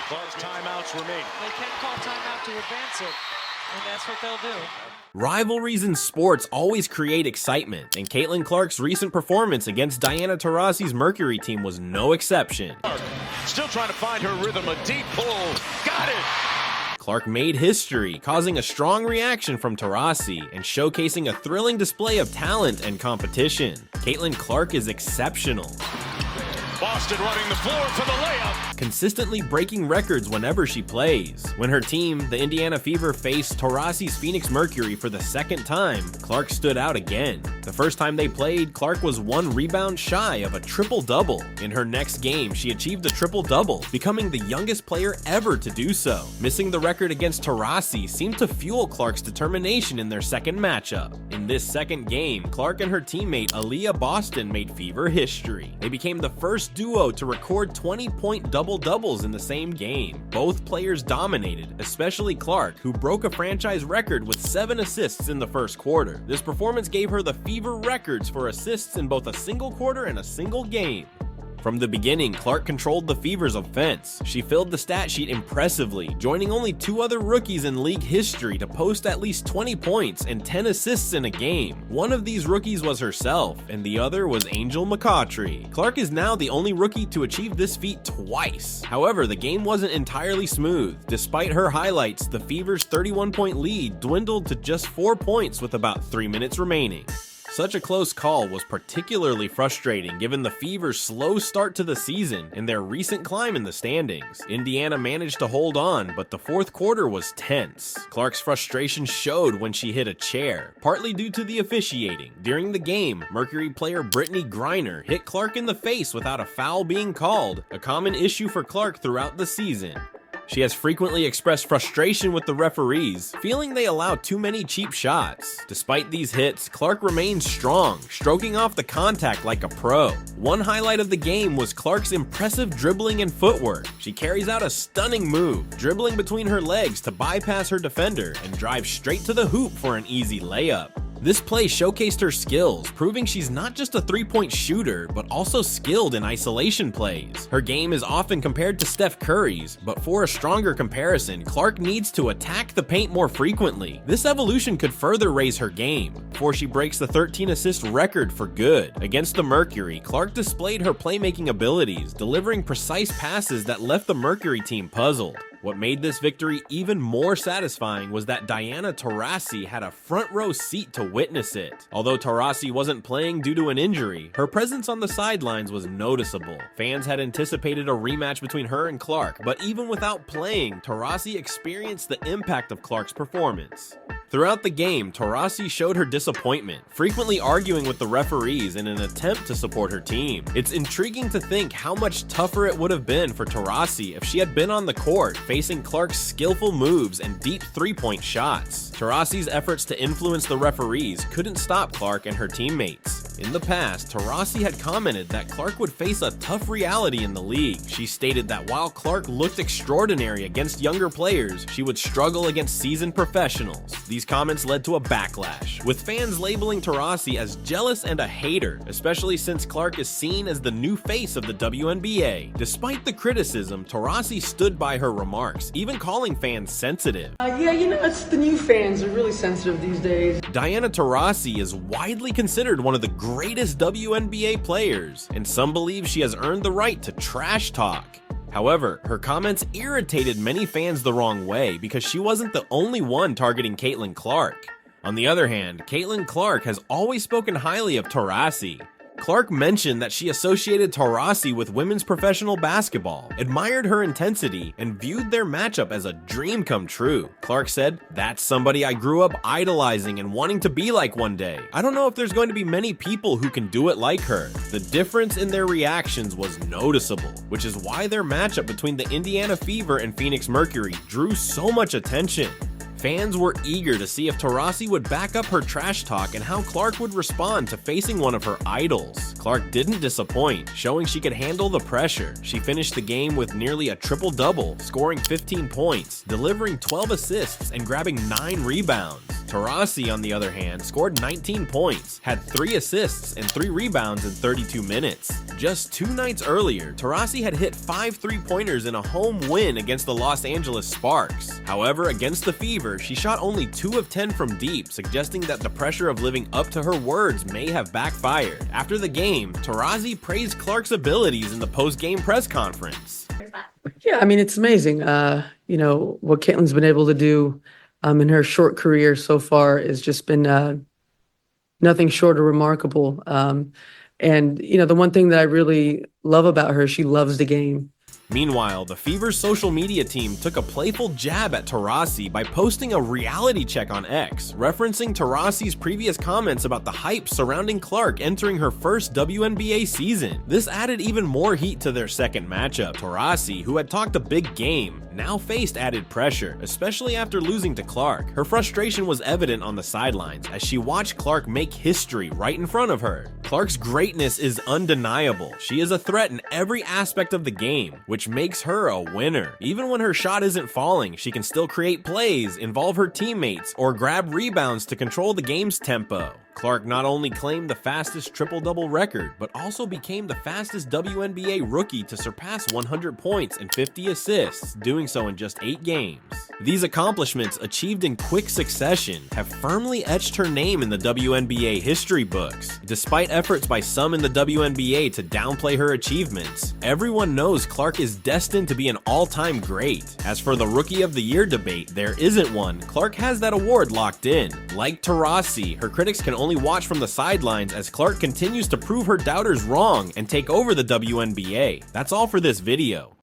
Clark's timeouts remain. They can call timeout to advance it, and that's what they'll do. Rivalries in sports always create excitement, and Caitlin Clark's recent performance against Diana Taurasi's Mercury team was no exception. Still trying to find her rhythm, a deep pull. Got it! Clark made history, causing a strong reaction from Taurasi and showcasing a thrilling display of talent and competition. Caitlin Clark is exceptional, Boston running the floor for the layup. consistently breaking records whenever she plays. When her team, the Indiana Fever, faced Taurasi's Phoenix Mercury for the second time, Clark stood out again. The first time they played, Clark was 1 rebound shy of a triple-double. In her next game, she achieved a triple-double, becoming the youngest player ever to do so. Missing the record against Taurasi seemed to fuel Clark's determination in their second matchup. In this second game, Clark and her teammate Aaliyah Boston made Fever history. They became the first duo to record 20-point double-doubles in the same game. Both players dominated, especially Clark, who broke a franchise record with 7 assists in the first quarter. This performance gave her the Fever records for assists in both a single quarter and a single game. From the beginning, Clark controlled the Fever's offense. She filled the stat sheet impressively, joining only 2 other rookies in league history to post at least 20 points and 10 assists in a game. One of these rookies was herself, and the other was Angel McCoughtry. Clark is now the only rookie to achieve this feat twice. However, the game wasn't entirely smooth. Despite her highlights, the Fever's 31-point lead dwindled to just 4 points with about 3 minutes remaining. Such a close call was particularly frustrating given the Fever's slow start to the season and their recent climb in the standings. Indiana managed to hold on, but the fourth quarter was tense. Clark's frustration showed when she hit a chair, partly due to the officiating. During the game, Mercury player Brittany Griner hit Clark in the face without a foul being called, a common issue for Clark throughout the season. She has frequently expressed frustration with the referees, feeling they allow too many cheap shots. Despite these hits, Clark remains strong, stroking off the contact like a pro. One highlight of the game was Clark's impressive dribbling and footwork. She carries out a stunning move, dribbling between her legs to bypass her defender and drive straight to the hoop for an easy layup. This play showcased her skills, proving she's not just a 3-point shooter, but also skilled in isolation plays. Her game is often compared to Steph Curry's, but for a stronger comparison, Clark needs to attack the paint more frequently. This evolution could further raise her game, before she breaks the 13-assist record for good. Against the Mercury, Clark displayed her playmaking abilities, delivering precise passes that left the Mercury team puzzled. What made this victory even more satisfying was that Diana Taurasi had a front row seat to witness it. Although Taurasi wasn't playing due to an injury, her presence on the sidelines was noticeable. Fans had anticipated a rematch between her and Clark, but even without playing, Taurasi experienced the impact of Clark's performance. Throughout the game, Taurasi showed her disappointment, frequently arguing with the referees in an attempt to support her team. It's intriguing to think how much tougher it would have been for Taurasi if she had been on the court, facing Clark's skillful moves and deep 3-point shots. Taurasi's efforts to influence the referees couldn't stop Clark and her teammates. In the past, Taurasi had commented that Clark would face a tough reality in the league. She stated that while Clark looked extraordinary against younger players, she would struggle against seasoned professionals. These comments led to a backlash, with fans labeling Taurasi as jealous and a hater, especially since Clark is seen as the new face of the WNBA. Despite the criticism, Taurasi stood by her remarks, even calling fans sensitive. Yeah, you know, it's the new fans are really sensitive these days. Diana Taurasi is widely considered one of the greatest WNBA players, and some believe she has earned the right to trash talk. However, her comments irritated many fans the wrong way because she wasn't the only one targeting Caitlin Clark. On the other hand, Caitlin Clark has always spoken highly of Taurasi. Clark mentioned that she associated Taurasi with women's professional basketball, admired her intensity, and viewed their matchup as a dream come true. Clark said, "That's somebody I grew up idolizing and wanting to be like one day. I don't know if there's going to be many people who can do it like her." The difference in their reactions was noticeable, which is why their matchup between the Indiana Fever and Phoenix Mercury drew so much attention. Fans were eager to see if Taurasi would back up her trash talk and how Clark would respond to facing one of her idols. Clark didn't disappoint, showing she could handle the pressure. She finished the game with nearly a triple-double, scoring 15 points, delivering 12 assists, and grabbing 9 rebounds. Taurasi, on the other hand, scored 19 points, had 3 assists and 3 rebounds in 32 minutes. Just 2 nights earlier, Taurasi had hit 5 3-pointers in a home win against the Los Angeles Sparks. However, against the Fever, she shot only 2 of 10 from deep, suggesting that the pressure of living up to her words may have backfired. After the game, Taurasi praised Clark's abilities in the post-game press conference. Yeah, I mean, it's amazing. You know, what Caitlin's been able to do in her short career so far has just been nothing short of remarkable. And, you know, the one thing that I really love about her, she loves the game. Meanwhile, the Fever's social media team took a playful jab at Taurasi by posting a reality check on X, referencing Taurasi's previous comments about the hype surrounding Clark entering her first WNBA season. This added even more heat to their second matchup. Taurasi, who had talked a big game, now faced added pressure, especially after losing to Clark. Her frustration was evident on the sidelines as she watched Clark make history right in front of her. Clark's greatness is undeniable. She is a threat in every aspect of the game, which makes her a winner. Even when her shot isn't falling, she can still create plays, involve her teammates, or grab rebounds to control the game's tempo. Clark not only claimed the fastest triple-double record, but also became the fastest WNBA rookie to surpass 100 points and 50 assists, doing so in just 8 games. These accomplishments, achieved in quick succession, have firmly etched her name in the WNBA history books. Despite efforts by some in the WNBA to downplay her achievements, everyone knows Clark is destined to be an all-time great. As for the Rookie of the Year debate, there isn't one. Clark has that award locked in. Like Taurasi, her critics can only watch from the sidelines as Clark continues to prove her doubters wrong and take over the WNBA. That's all for this video.